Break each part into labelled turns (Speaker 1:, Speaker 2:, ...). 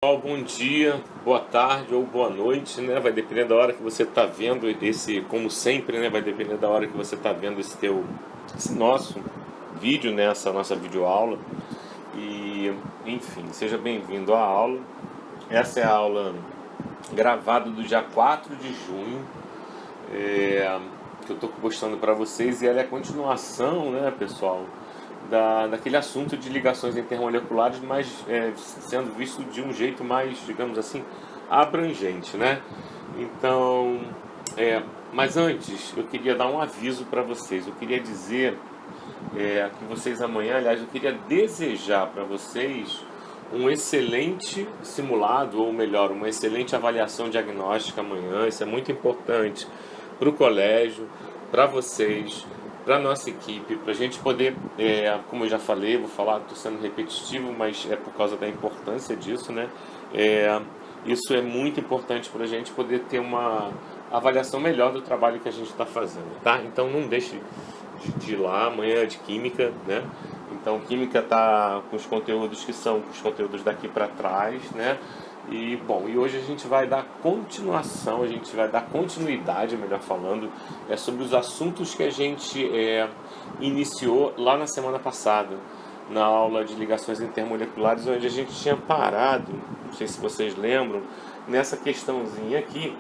Speaker 1: Bom dia, boa tarde ou boa noite, né? Vai depender da hora que você está vendo esse, como sempre, né? Vai depender da hora que você está vendo esse nosso vídeo, né? Essa nossa videoaula. E, enfim, seja bem-vindo à aula. Essa é a aula gravada do dia 4 de junho, que eu estou postando para vocês, e ela é a continuação, né, pessoal? Daquele assunto de ligações intermoleculares, mas sendo visto de um jeito mais, digamos assim, abrangente, né? Então, mas antes eu queria dar um aviso para vocês. Eu queria dizer que vocês amanhã, aliás, eu queria desejar para vocês um excelente simulado, ou melhor, uma excelente avaliação diagnóstica amanhã. Isso é muito importante para o colégio, para vocês, para a nossa equipe, para a gente poder, como eu já falei, vou falar, estou sendo repetitivo, mas é por causa da importância disso, né? Isso é muito importante para a gente poder ter uma avaliação melhor do trabalho que a gente está fazendo, tá? Então não deixe de ir lá, amanhã é de Química, né? Então Química tá com os conteúdos que são os conteúdos daqui para trás, né? E bom, e hoje a gente vai dar continuação, a gente vai dar continuidade, melhor falando, sobre os assuntos que a gente iniciou lá na semana passada, na aula de ligações intermoleculares, onde a gente tinha parado, não sei se vocês lembram, nessa questãozinha aqui,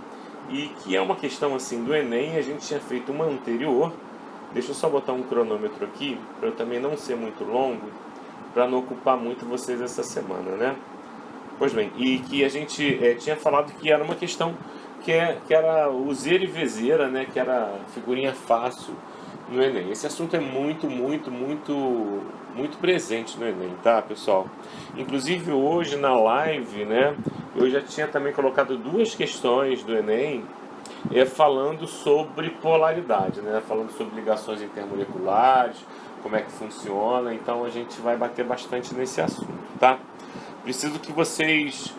Speaker 1: e que é uma questão assim do Enem. A gente tinha feito uma anterior. Deixa eu só botar um cronômetro aqui, para eu também não ser muito longo, para não ocupar muito vocês essa semana, né? Pois bem, e que a gente tinha falado que era uma questão que era o zero e vezeira, né? Que era figurinha fácil no Enem. Esse assunto é muito, muito, muito, muito presente no Enem, tá, pessoal? Inclusive hoje na live, né? Eu já tinha também colocado duas questões do Enem, falando sobre polaridade, né? Falando sobre ligações intermoleculares, como é que funciona. Então a gente vai bater bastante nesse assunto, tá? Preciso que vocês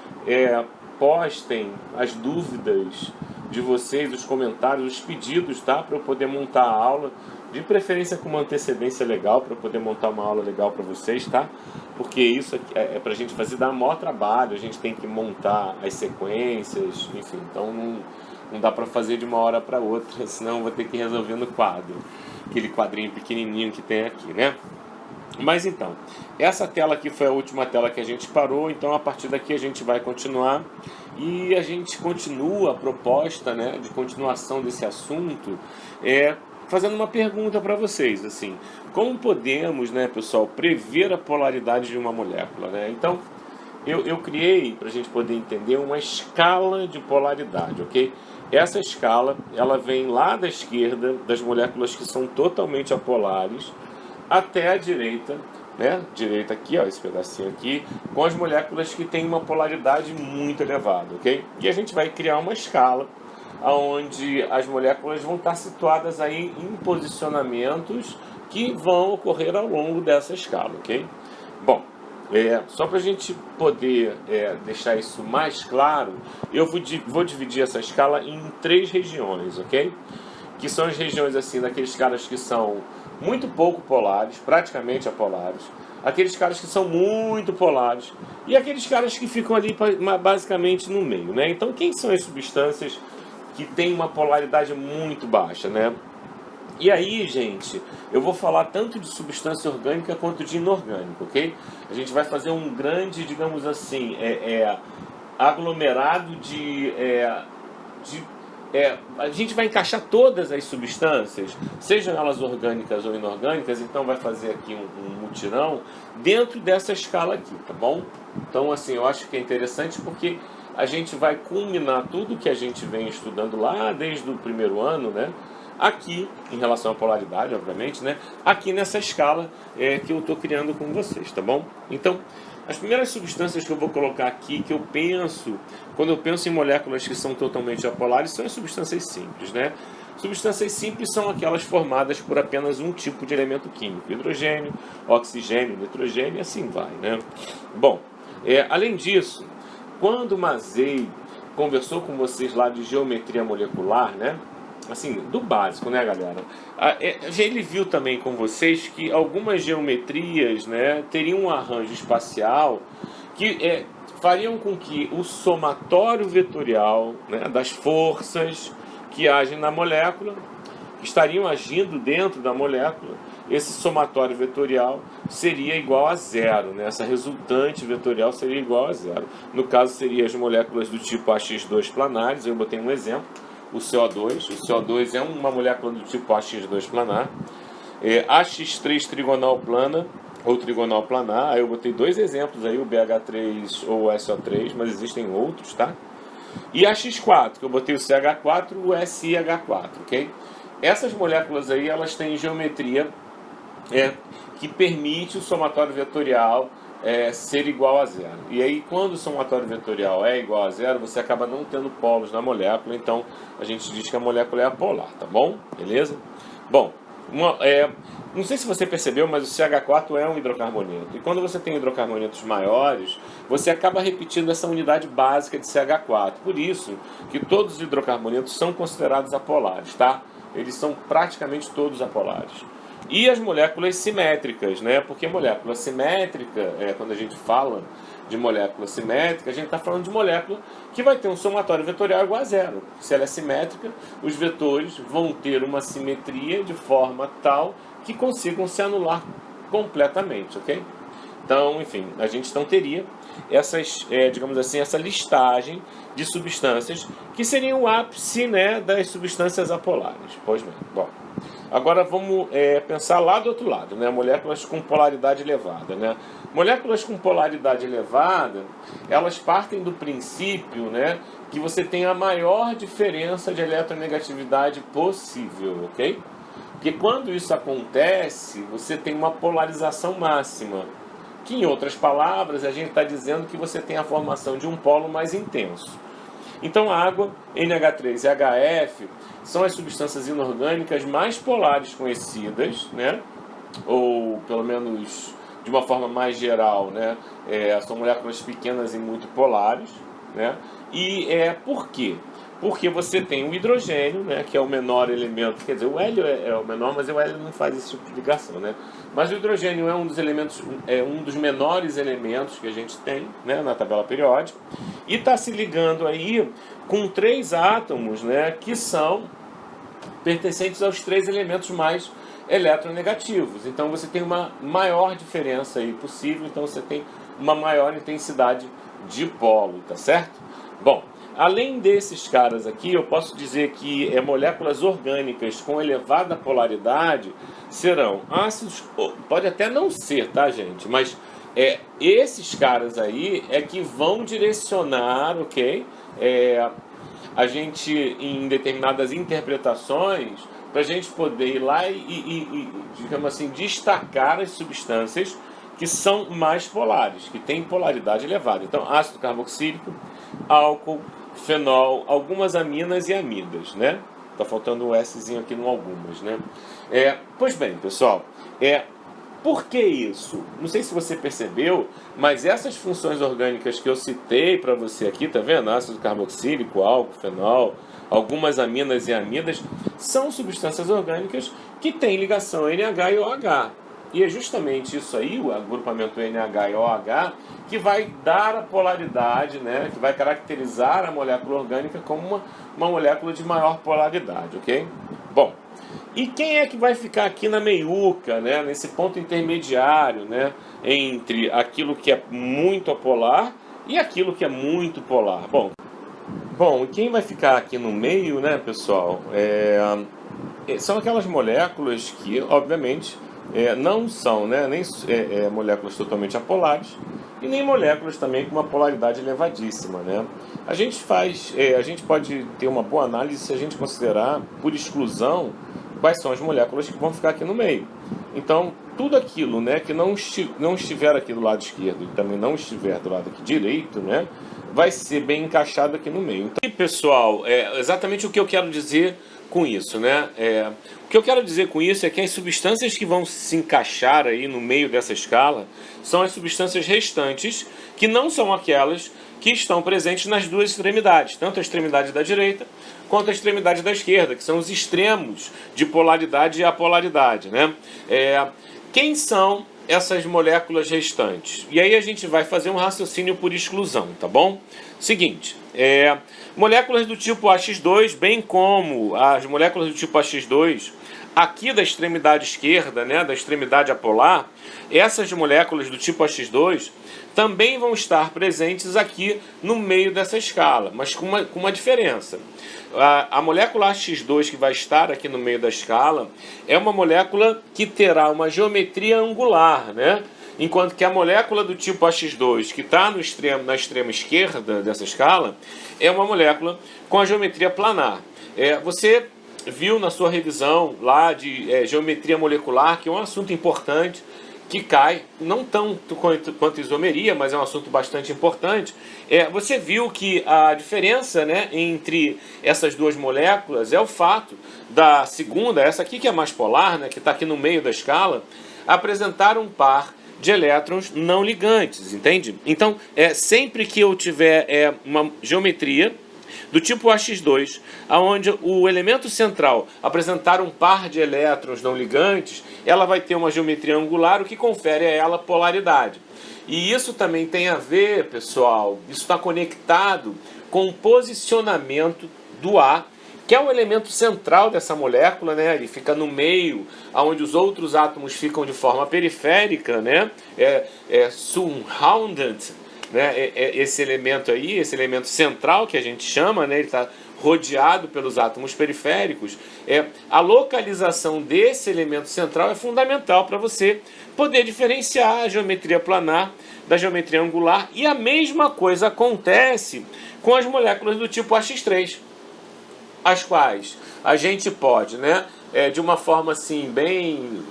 Speaker 1: postem as dúvidas de vocês, os comentários, os pedidos, tá? Para eu poder montar a aula, de preferência com uma antecedência legal, para eu poder montar uma aula legal para vocês, tá? Porque isso é para a gente fazer, dar maior trabalho, a gente tem que montar as sequências, enfim, então não dá para fazer de uma hora para outra, senão eu vou ter que ir resolvendo o quadro, aquele quadrinho pequenininho que tem aqui, né? Mas então, essa tela aqui foi a última tela que a gente parou, então a partir daqui a gente vai continuar, e a gente continua a proposta, né, de continuação desse assunto, fazendo uma pergunta para vocês, assim, como podemos, né, pessoal, prever a polaridade de uma molécula, né? Então, eu criei, para a gente poder entender, uma escala de polaridade, ok? Essa escala, ela vem lá da esquerda, das moléculas que são totalmente apolares, até a direita, né? Direita aqui, ó, esse pedacinho aqui, com as moléculas que têm uma polaridade muito elevada, ok? E a gente vai criar uma escala onde as moléculas vão estar situadas aí em posicionamentos que vão ocorrer ao longo dessa escala, ok? Bom, só para a gente poder deixar isso mais claro, eu vou dividir essa escala em 3 regiões, ok? Que são as regiões assim, daqueles caras que são muito pouco polares, praticamente apolares, aqueles caras que são muito polares e aqueles caras que ficam ali basicamente no meio, né? Então, quem são as substâncias que têm uma polaridade muito baixa, né? E aí, gente, eu vou falar tanto de substância orgânica quanto de inorgânica, ok? A gente vai fazer um grande, digamos assim, aglomerado a gente vai encaixar todas as substâncias, sejam elas orgânicas ou inorgânicas, então vai fazer aqui um mutirão dentro dessa escala aqui, tá bom? Então, assim, eu acho que é interessante porque a gente vai culminar tudo que a gente vem estudando lá desde o primeiro ano, né? Aqui, em relação à polaridade, obviamente, né? Aqui nessa escala que eu estou criando com vocês, tá bom? Então, as primeiras substâncias que eu vou colocar aqui, que eu penso, quando eu penso em moléculas que são totalmente apolares, são as substâncias simples, né? Substâncias simples são aquelas formadas por apenas um tipo de elemento químico, hidrogênio, oxigênio, nitrogênio, e assim vai, né? Bom, além disso, quando o Mazei conversou com vocês lá de geometria molecular, né? Assim, do básico, né, galera? Ele viu também com vocês que algumas geometrias, né, teriam um arranjo espacial que fariam com que o somatório vetorial, né, das forças que agem na molécula, que estariam agindo dentro da molécula, esse somatório vetorial seria igual a zero, né? Essa resultante vetorial seria igual a zero. No caso, seriam as moléculas do tipo AX2 planares. Eu botei um exemplo, o CO2. O CO2 é uma molécula do tipo AX2 planar. AX3 trigonal plana ou trigonal planar. Aí eu botei dois exemplos aí, o BH3 ou o SO3, mas existem outros, tá? E AX4, que eu botei o CH4 e o SiH4, ok? Essas moléculas aí, elas têm geometria que permite o somatório vetorial ser igual a zero. E aí, quando o somatório vetorial é igual a zero, você acaba não tendo polos na molécula, então a gente diz que a molécula é apolar, tá bom? Beleza? Bom, não sei se você percebeu, mas o CH4 é um hidrocarboneto. E quando você tem hidrocarbonetos maiores, você acaba repetindo essa unidade básica de CH4. Por isso que todos os hidrocarbonetos são considerados apolares, tá? Eles são praticamente todos apolares. E as moléculas simétricas, né? Porque molécula simétrica, quando a gente fala de molécula simétrica, a gente está falando de molécula que vai ter um somatório vetorial igual a zero. Se ela é simétrica, os vetores vão ter uma simetria de forma tal que consigam se anular completamente, ok? Então, enfim, a gente não teria essas, digamos assim, essa listagem de substâncias que seriam o ápice, né, das substâncias apolares. Pois bem, bom. Agora vamos pensar lá do outro lado, né? Moléculas com polaridade elevada, né? Moléculas com polaridade elevada, elas partem do princípio, né, que você tem a maior diferença de eletronegatividade possível, ok? Porque quando isso acontece, você tem uma polarização máxima, que em outras palavras a gente está dizendo que você tem a formação de um polo mais intenso. Então a água, NH3 e HF, são as substâncias inorgânicas mais polares conhecidas, né? Ou pelo menos de uma forma mais geral, né? São moléculas pequenas e muito polares, né? E por quê? Porque você tem o hidrogênio, né, que é o menor elemento, quer dizer, o hélio é o menor, mas o hélio não faz esse tipo de ligação, né? Mas o hidrogênio é um dos elementos, um dos menores elementos que a gente tem, né, na tabela periódica, e está se ligando aí com 3 átomos, né, que são pertencentes aos 3 elementos mais eletronegativos. Então você tem uma maior diferença aí possível, então você tem uma maior intensidade de polo, tá certo? Bom, além desses caras aqui, eu posso dizer que moléculas orgânicas com elevada polaridade serão ácidos, pode até não ser, tá, gente? Mas esses caras aí que vão direcionar, ok? A gente, em determinadas interpretações, para a gente poder ir lá e, digamos assim, destacar as substâncias que são mais polares, que têm polaridade elevada. Então, ácido carboxílico, álcool, fenol, algumas aminas e amidas, né? Tá faltando um Szinho aqui no algumas, né? Pois bem, pessoal, por que isso? Não sei se você percebeu, mas essas funções orgânicas que eu citei para você aqui, tá vendo? Ácido carboxílico, álcool, fenol, algumas aminas e amidas, são substâncias orgânicas que têm ligação NH e OH. E é justamente isso aí, o agrupamento NH e OH, que vai dar a polaridade, né, que vai caracterizar a molécula orgânica como uma molécula de maior polaridade, ok? Bom, e quem é que vai ficar aqui na meiuca, né, nesse ponto intermediário, né, entre aquilo que é muito apolar e aquilo que é muito polar? Bom, e quem vai ficar aqui no meio, né, pessoal, são aquelas moléculas que, obviamente, não são, né, nem moléculas totalmente apolares e nem moléculas também com uma polaridade elevadíssima, né? A gente pode ter uma boa análise se a gente considerar, por exclusão, quais são as moléculas que vão ficar aqui no meio. Então, tudo aquilo, né, que não estiver aqui do lado esquerdo e também não estiver do lado aqui direito, né, vai ser bem encaixado aqui no meio. Então, e pessoal, exatamente o que eu quero dizer com isso, né? O que eu quero dizer com isso é que as substâncias que vão se encaixar aí no meio dessa escala são as substâncias restantes, que não são aquelas que estão presentes nas duas extremidades, tanto a extremidade da direita quanto a extremidade da esquerda, que são os extremos de polaridade e apolaridade, né? Quem são essas moléculas restantes? E aí a gente vai fazer um raciocínio por exclusão, tá bom? Seguinte, moléculas do tipo AX2, bem como as moléculas do tipo AX2, aqui da extremidade esquerda, né, da extremidade apolar, essas moléculas do tipo AX2 também vão estar presentes aqui no meio dessa escala, mas com uma diferença. A molécula AX2 que vai estar aqui no meio da escala é uma molécula que terá uma geometria angular, né? Enquanto que a molécula do tipo AX2, que está na extrema esquerda dessa escala, é uma molécula com a geometria planar. Você viu na sua revisão lá de geometria molecular, que é um assunto importante, que cai, não tanto quanto isomeria, mas é um assunto bastante importante. Você viu que a diferença, né, entre essas duas moléculas é o fato da segunda, essa aqui que é mais polar, né, que está aqui no meio da escala, apresentar um par de elétrons não ligantes, entende? Então, sempre que eu tiver uma geometria do tipo AX2, onde o elemento central apresentar um par de elétrons não ligantes, ela vai ter uma geometria angular, o que confere a ela polaridade. E isso também tem a ver, pessoal, isso está conectado com o posicionamento do A, que é o elemento central dessa molécula, né? Ele fica no meio, onde os outros átomos ficam de forma periférica, né? Surrounded, né? Esse elemento aí, esse elemento central que a gente chama, né? Ele está rodeado pelos átomos periféricos. A localização desse elemento central é fundamental para você poder diferenciar a geometria planar da geometria angular. E a mesma coisa acontece com as moléculas do tipo AX3, as quais a gente pode, né, de uma forma assim bem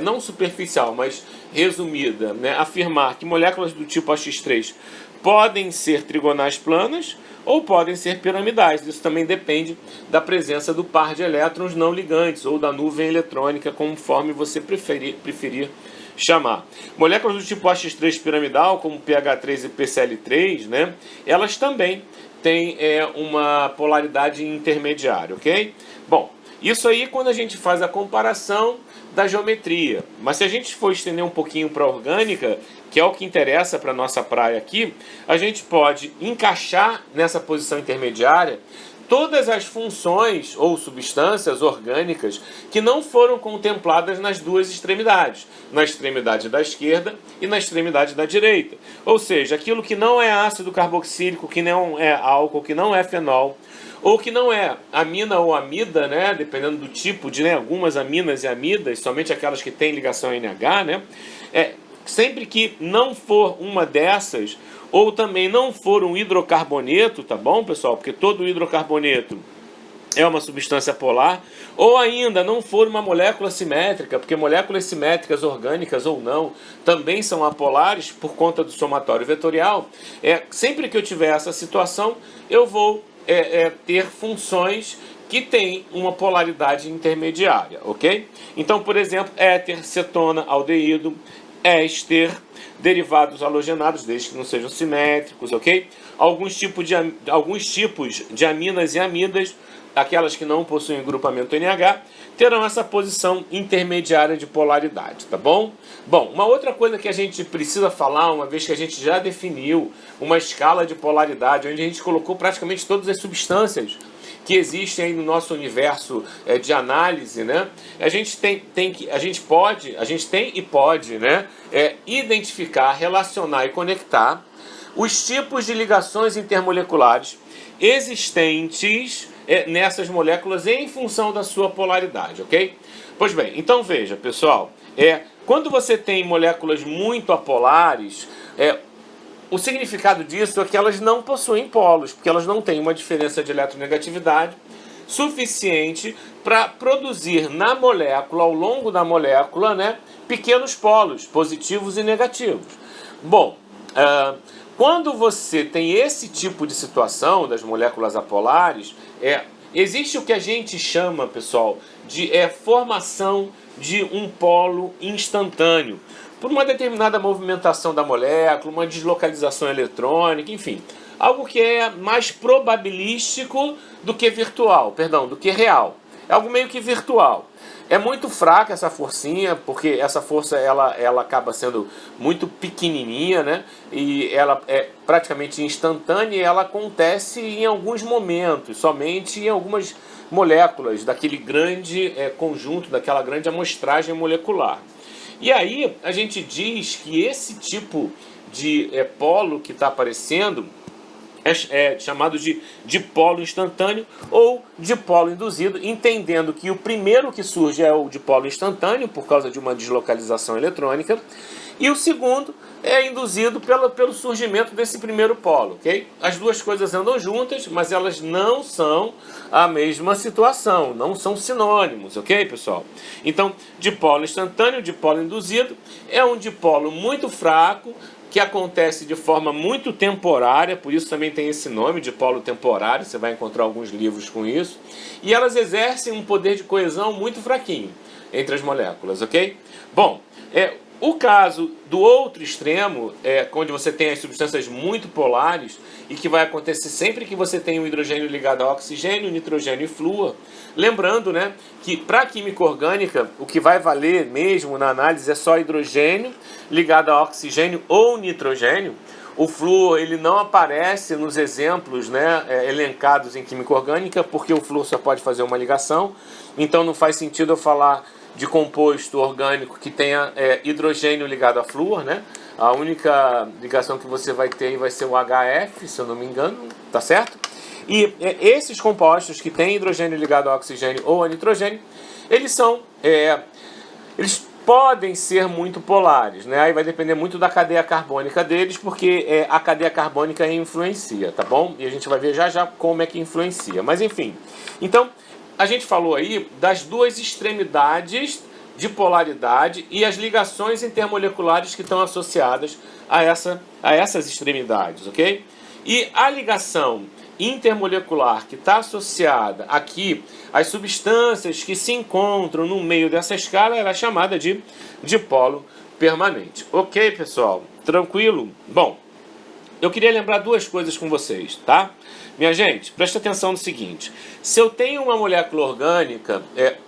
Speaker 1: não superficial, mas resumida, né, afirmar que moléculas do tipo AX3 podem ser trigonais planas ou podem ser piramidais. Isso também depende da presença do par de elétrons não ligantes ou da nuvem eletrônica, conforme você preferir chamar. Moléculas do tipo AX3 piramidal, como PH3 e PCl3, né, elas também têm uma polaridade intermediária, ok? Bom, isso aí quando a gente faz a comparação da geometria. Mas se a gente for estender um pouquinho para a orgânica, que é o que interessa para a nossa praia aqui, a gente pode encaixar nessa posição intermediária todas as funções ou substâncias orgânicas que não foram contempladas nas duas extremidades, na extremidade da esquerda e na extremidade da direita. Ou seja, aquilo que não é ácido carboxílico, que não é álcool, que não é fenol, ou que não é amina ou amida, né, dependendo do tipo de, né, algumas aminas e amidas, somente aquelas que têm ligação NH, né, sempre que não for uma dessas, ou também não for um hidrocarboneto, tá bom, pessoal? Porque todo hidrocarboneto é uma substância polar, ou ainda não for uma molécula simétrica, porque moléculas simétricas orgânicas ou não também são apolares por conta do somatório vetorial. Sempre que eu tiver essa situação, eu vou ter funções que têm uma polaridade intermediária, ok? Então, por exemplo, éter, cetona, aldeído, éster, derivados halogenados, desde que não sejam simétricos, ok? Alguns tipos de aminas e amidas, aquelas que não possuem grupamento NH, terão essa posição intermediária de polaridade, tá bom? Bom, uma outra coisa que a gente precisa falar, uma vez que a gente já definiu uma escala de polaridade, onde a gente colocou praticamente todas as substâncias que existem aí no nosso universo de análise, né? A gente tem e pode, né, identificar, relacionar e conectar os tipos de ligações intermoleculares existentes nessas moléculas em função da sua polaridade, ok? Pois bem, então veja, pessoal, quando você tem moléculas muito apolares, o significado disso é que elas não possuem polos, porque elas não têm uma diferença de eletronegatividade suficiente para produzir na molécula, ao longo da molécula, né, pequenos polos, positivos e negativos. Bom, quando você tem esse tipo de situação das moléculas apolares, existe o que a gente chama, pessoal, de formação de um polo instantâneo, por uma determinada movimentação da molécula, uma deslocalização eletrônica, enfim, algo que é mais probabilístico do que virtual, do que real. É algo meio que virtual. É muito fraca essa forcinha, porque essa força ela acaba sendo muito pequenininha, né? E ela é praticamente instantânea e ela acontece em alguns momentos, somente em algumas moléculas daquele grande conjunto, daquela grande amostragem molecular. E aí a gente diz que esse tipo de polo que está aparecendo é chamado de dipolo instantâneo ou dipolo induzido, entendendo que o primeiro que surge é o dipolo instantâneo, por causa de uma deslocalização eletrônica, e o segundo é induzido pelo surgimento desse primeiro polo, ok? As duas coisas andam juntas, mas elas não são a mesma situação, não são sinônimos, ok, pessoal? Então, dipolo instantâneo, dipolo induzido, é um dipolo muito fraco, que acontece de forma muito temporária, por isso também tem esse nome, dipolo temporário, você vai encontrar alguns livros com isso, e elas exercem um poder de coesão muito fraquinho entre as moléculas, ok? Bom, o caso do outro extremo, onde você tem as substâncias muito polares, e que vai acontecer sempre que você tem um hidrogênio ligado a oxigênio, nitrogênio e flúor. Lembrando, né, que para a química orgânica, o que vai valer mesmo na análise é só hidrogênio ligado a oxigênio ou nitrogênio. O flúor ele não aparece nos exemplos, né, elencados em química orgânica, porque o flúor só pode fazer uma ligação. Então não faz sentido eu falar de composto orgânico que tenha hidrogênio ligado a flúor, né? A única ligação que você vai ter vai ser o HF, se eu não me engano, tá certo? E esses compostos que têm hidrogênio ligado a oxigênio ou a nitrogênio, eles eles podem ser muito polares, né? Aí vai depender muito da cadeia carbônica deles, porque a cadeia carbônica influencia, tá bom? E a gente vai ver já já como é que influencia. Mas enfim, então a gente falou aí das duas extremidades de polaridade e as ligações intermoleculares que estão associadas a essas extremidades, ok? E a ligação intermolecular que está associada aqui às substâncias que se encontram no meio dessa escala, ela é chamada de dipolo permanente. Ok, pessoal? Tranquilo? Bom, eu queria lembrar duas coisas com vocês, tá? Minha gente, presta atenção no seguinte. Se eu tenho uma molécula orgânica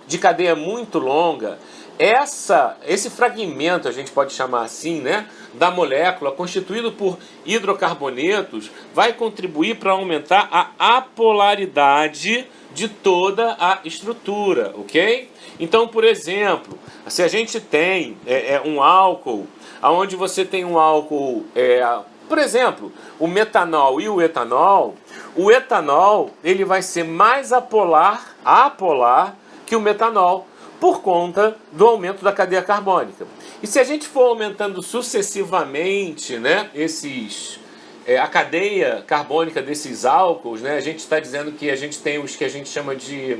Speaker 1: de cadeia muito longa, esse fragmento, a gente pode chamar assim, né, da molécula, constituído por hidrocarbonetos, vai contribuir para aumentar a apolaridade de toda a estrutura, ok? Então, por exemplo, se a gente tem um álcool, onde você tem um álcool, por exemplo, o metanol e o etanol ele vai ser mais apolar que o metanol, por conta do aumento da cadeia carbônica. E se a gente for aumentando sucessivamente, né, a cadeia carbônica desses álcools, né, a gente está dizendo que a gente tem os que a gente chama de...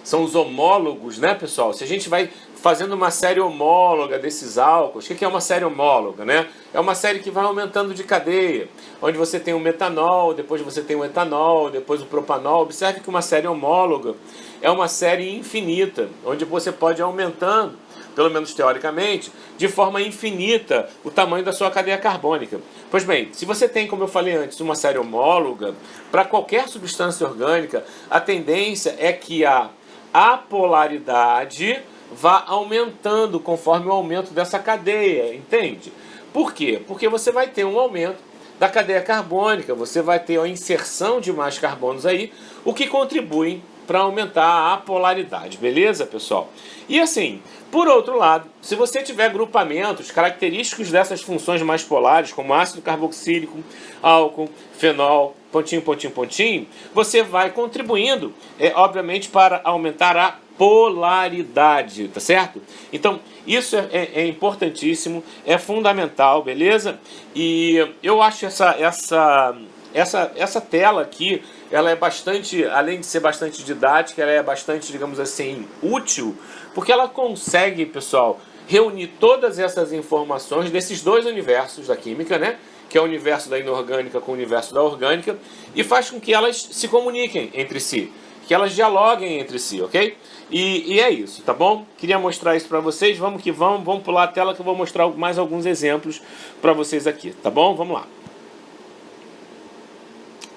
Speaker 1: são os homólogos, né, pessoal? Se a gente vai fazendo uma série homóloga desses álcools, o que é uma série homóloga, né? É uma série que vai aumentando de cadeia, onde você tem o metanol, depois você tem o etanol, depois o propanol. Observe que uma série homóloga é uma série infinita, onde você pode ir aumentando, pelo menos teoricamente, de forma infinita o tamanho da sua cadeia carbônica. Pois bem, se você tem, como eu falei antes, uma série homóloga, para qualquer substância orgânica, a tendência é que a apolaridade vá aumentando conforme o aumento dessa cadeia, entende? Por quê? Porque você vai ter um aumento da cadeia carbônica, você vai ter a inserção de mais carbonos aí, o que contribui para aumentar a apolaridade, beleza, pessoal? E assim, por outro lado, se você tiver grupamentos característicos dessas funções mais polares, como ácido carboxílico, álcool, fenol, pontinho, pontinho, pontinho, você vai contribuindo, obviamente, para aumentar a polaridade, tá certo? Então, isso é importantíssimo, é fundamental, beleza? E eu acho essa tela aqui, ela é bastante, além de ser bastante didática, ela é bastante, digamos assim, útil, porque ela consegue, pessoal, reunir todas essas informações desses dois universos da química, né? Que é o universo da inorgânica com o universo da orgânica, e faz com que elas se comuniquem entre si, que elas dialoguem entre si, ok? E é isso, tá bom? Queria mostrar isso para vocês, vamos que vamos pular a tela que eu vou mostrar mais alguns exemplos para vocês aqui, tá bom? Vamos lá.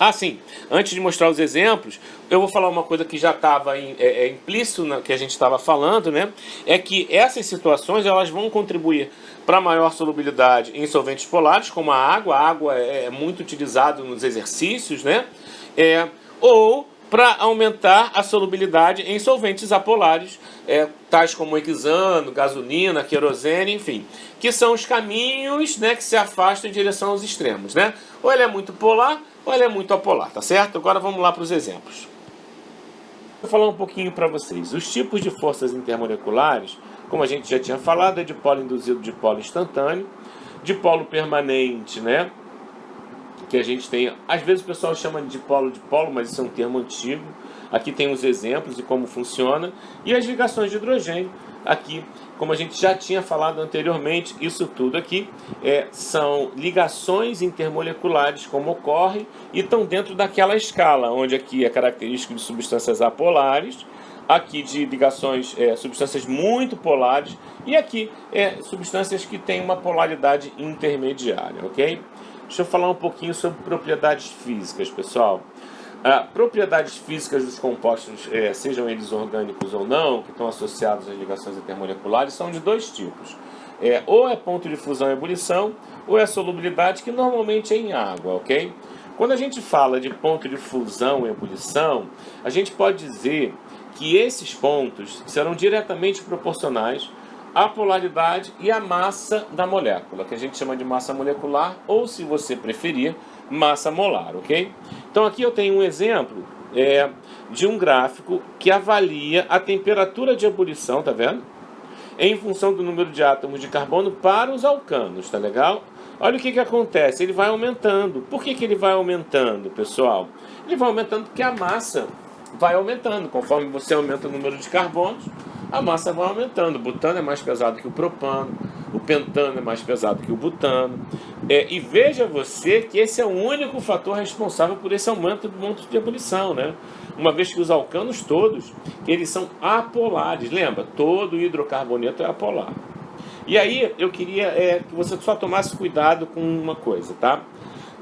Speaker 1: Ah, sim. Antes de mostrar os exemplos, eu vou falar uma coisa que já estava implícito no que a gente estava falando, né? É que essas situações elas vão contribuir para maior solubilidade em solventes polares, como a água. A água é muito utilizada nos exercícios, né? Ou para aumentar a solubilidade em solventes apolares, tais como hexano, gasolina, querosene, enfim, que são os caminhos, né, que se afastam em direção aos extremos, né? Ou ele é muito polar, ou ele é muito apolar, tá certo? Agora vamos lá para os exemplos. Vou falar um pouquinho para vocês. Os tipos de forças intermoleculares, como a gente já tinha falado, é dipolo induzido, dipolo instantâneo, dipolo permanente, né? Que a gente tem, às vezes o pessoal chama de dipolo, mas isso é um termo antigo. Aqui tem os exemplos e como funciona. E as ligações de hidrogênio, aqui, como a gente já tinha falado anteriormente, isso tudo aqui são ligações intermoleculares, como ocorre, e estão dentro daquela escala, onde aqui é característico de substâncias apolares, aqui de ligações, substâncias muito polares, e aqui substâncias que têm uma polaridade intermediária, ok? Deixa eu falar um pouquinho sobre propriedades físicas, pessoal. Propriedades físicas dos compostos, sejam eles orgânicos ou não, que estão associados às ligações intermoleculares, são de dois tipos. Ou é ponto de fusão e ebulição, ou é solubilidade, que normalmente é em água, ok? Quando a gente fala de ponto de fusão e ebulição, a gente pode dizer que esses pontos serão diretamente proporcionais a polaridade e a massa da molécula, que a gente chama de massa molecular, ou, se você preferir, massa molar, ok? Então aqui eu tenho um exemplo de um gráfico que avalia a temperatura de ebulição, tá vendo? Em função do número de átomos de carbono para os alcanos, tá legal? Olha o que acontece, ele vai aumentando. Por que ele vai aumentando, pessoal? Ele vai aumentando porque a massa vai aumentando. Conforme você aumenta o número de carbonos, a massa vai aumentando. O butano é mais pesado que o propano, o pentano é mais pesado que o butano. E veja você que esse é o único fator responsável por esse aumento do ponto de ebulição, né? Uma vez que os alcanos todos, eles são apolares. Lembra? Todo hidrocarboneto é apolar. E aí eu queria que você só tomasse cuidado com uma coisa, tá?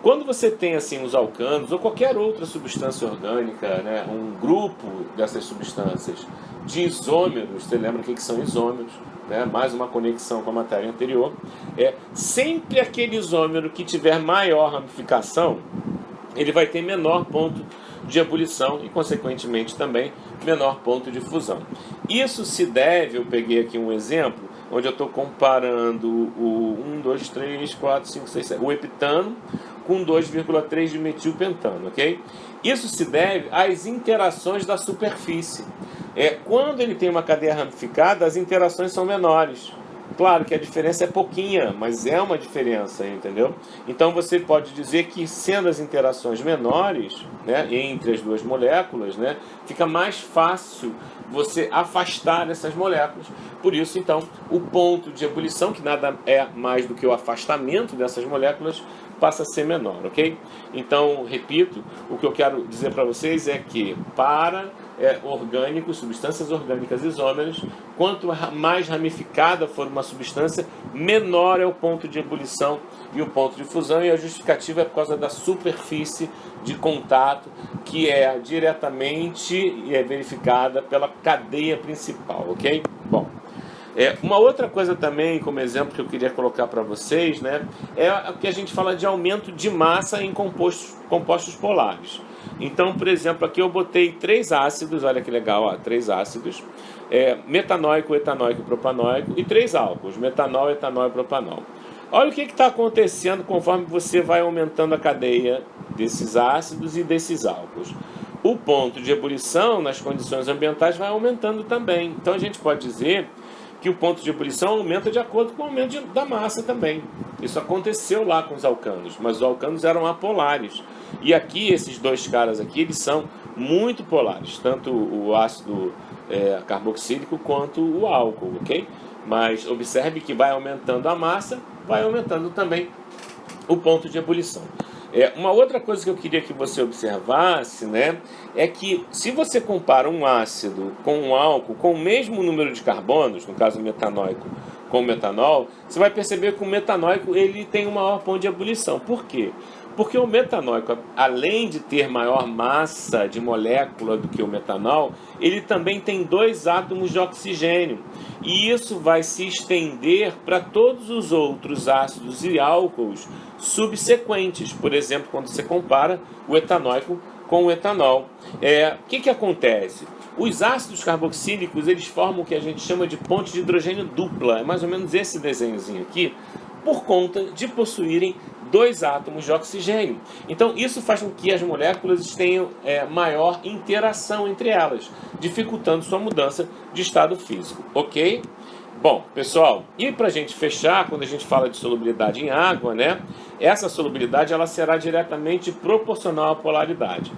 Speaker 1: Quando você tem assim os alcanos ou qualquer outra substância orgânica, né, um grupo dessas substâncias de isômeros, você lembra o que são isômeros, né, mais uma conexão com a matéria anterior, sempre aquele isômero que tiver maior ramificação, ele vai ter menor ponto de ebulição e, consequentemente, também menor ponto de fusão. Isso se deve, eu peguei aqui um exemplo, onde eu estou comparando o 1, 2, 3, 4, 5, 6, 7, o heptano com 2,3 de metilpentano, ok? Isso se deve às interações da superfície. Quando ele tem uma cadeia ramificada, as interações são menores. Claro que a diferença é pouquinha, mas é uma diferença, entendeu? Então você pode dizer que, sendo as interações menores, né, entre as duas moléculas, né, fica mais fácil você afastar essas moléculas. Por isso, então, o ponto de ebulição, que nada é mais do que o afastamento dessas moléculas, passa a ser menor, ok? Então, repito, o que eu quero dizer para vocês é que para orgânicos, substâncias orgânicas isômeras, quanto mais ramificada for uma substância, menor é o ponto de ebulição e o ponto de fusão, e a justificativa é por causa da superfície de contato, que é diretamente verificada pela cadeia principal, ok? Bom, uma outra coisa também, como exemplo que eu queria colocar para vocês, né, é o que a gente fala de aumento de massa em compostos polares. Então, por exemplo, aqui eu botei 3 ácidos, olha que legal, ó, 3 ácidos, metanóico, etanóico e propanóico, e 3 álcools, metanol, etanol e propanol. Olha o que está acontecendo conforme você vai aumentando a cadeia desses ácidos e desses álcools. O ponto de ebulição nas condições ambientais vai aumentando também. Então a gente pode dizer que o ponto de ebulição aumenta de acordo com o aumento da massa também. Isso aconteceu lá com os alcanos, mas os alcanos eram apolares. E aqui, esses dois caras aqui, eles são muito polares, tanto o ácido carboxílico quanto o álcool, ok? Mas observe que vai aumentando a massa, vai aumentando também o ponto de ebulição. Uma outra coisa que eu queria que você observasse, né, é que se você compara um ácido com um álcool com o mesmo número de carbonos, no caso metanóico com o metanol, você vai perceber que o metanóico ele tem um maior ponto de ebulição. Por quê? Porque o metanóico, além de ter maior massa de molécula do que o metanol, ele também tem 2 átomos de oxigênio. E isso vai se estender para todos os outros ácidos e álcools subsequentes. Por exemplo, quando você compara o etanóico com o etanol. O que acontece? Os ácidos carboxílicos, eles formam o que a gente chama de ponte de hidrogênio dupla. É mais ou menos esse desenhozinho aqui, por conta de possuírem 2 átomos de oxigênio. Então, isso faz com que as moléculas tenham maior interação entre elas, dificultando sua mudança de estado físico, ok? Bom, pessoal, e para a gente fechar, quando a gente fala de solubilidade em água, né? Essa solubilidade ela será diretamente proporcional à polaridade.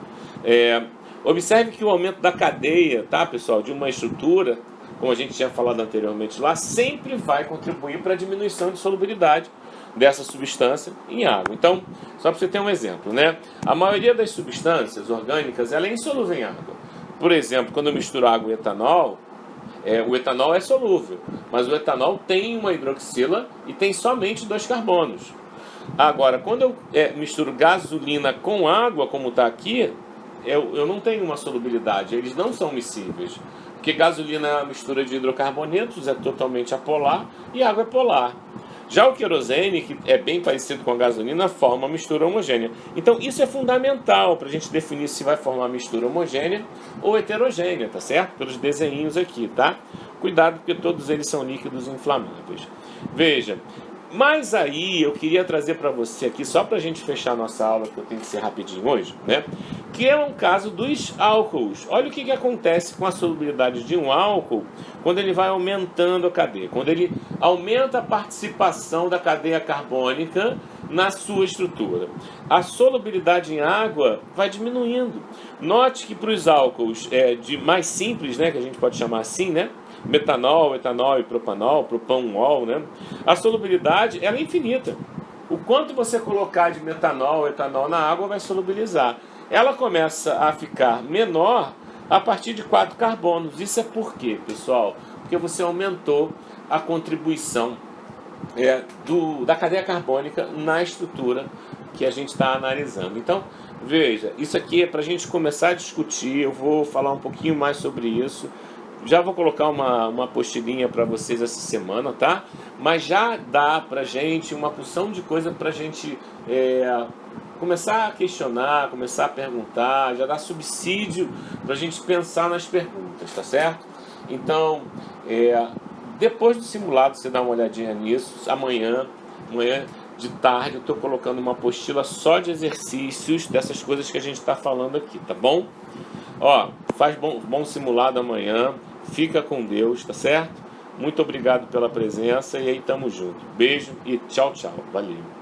Speaker 1: Observe que o aumento da cadeia, tá, pessoal, de uma estrutura, como a gente tinha falado anteriormente lá, sempre vai contribuir para a diminuição de solubilidade dessa substância em água. Então, só para você ter um exemplo, né? A maioria das substâncias orgânicas ela é insolúvel em água. Por exemplo, quando eu misturo água e etanol, o etanol é solúvel, mas o etanol tem uma hidroxila e tem somente 2 carbonos. Agora, quando eu misturo gasolina com água, como está aqui, eu não tenho uma solubilidade, eles não são miscíveis. Porque gasolina é uma mistura de hidrocarbonetos, é totalmente apolar, e água é polar. Já o querosene, que é bem parecido com a gasolina, forma uma mistura homogênea. Então isso é fundamental para a gente definir se vai formar mistura homogênea ou heterogênea, tá certo? Pelos desenhinhos aqui, tá? Cuidado, porque todos eles são líquidos inflamáveis. Veja, mas aí eu queria trazer para você aqui, só para a gente fechar a nossa aula, que eu tenho que ser rapidinho hoje, né? Que é um caso dos álcools. Olha o que acontece com a solubilidade de um álcool quando ele vai aumentando a cadeia, quando ele aumenta a participação da cadeia carbônica na sua estrutura. A solubilidade em água vai diminuindo. Note que para os álcools de mais simples, né, que a gente pode chamar assim, né? Metanol, etanol e propanol, propanol, né? A solubilidade ela é infinita. O quanto você colocar de metanol, etanol na água vai solubilizar. Ela começa a ficar menor a partir de 4 carbonos. Isso é por quê, pessoal? Porque você aumentou a contribuição da cadeia carbônica na estrutura que a gente está analisando. Então, veja, isso aqui é para a gente começar a discutir. Eu vou falar um pouquinho mais sobre isso. Já vou colocar uma apostilinha para vocês essa semana, tá? Mas já dá pra gente uma porção de coisa pra gente começar a questionar, começar a perguntar, já dá subsídio pra gente pensar nas perguntas, tá certo? Então, depois do simulado, você dá uma olhadinha nisso. Amanhã de tarde, eu estou colocando uma apostila só de exercícios dessas coisas que a gente está falando aqui, tá bom? Ó, faz bom simulado amanhã. Fica com Deus, tá certo? Muito obrigado pela presença e aí tamo junto. Beijo e tchau, tchau. Valeu.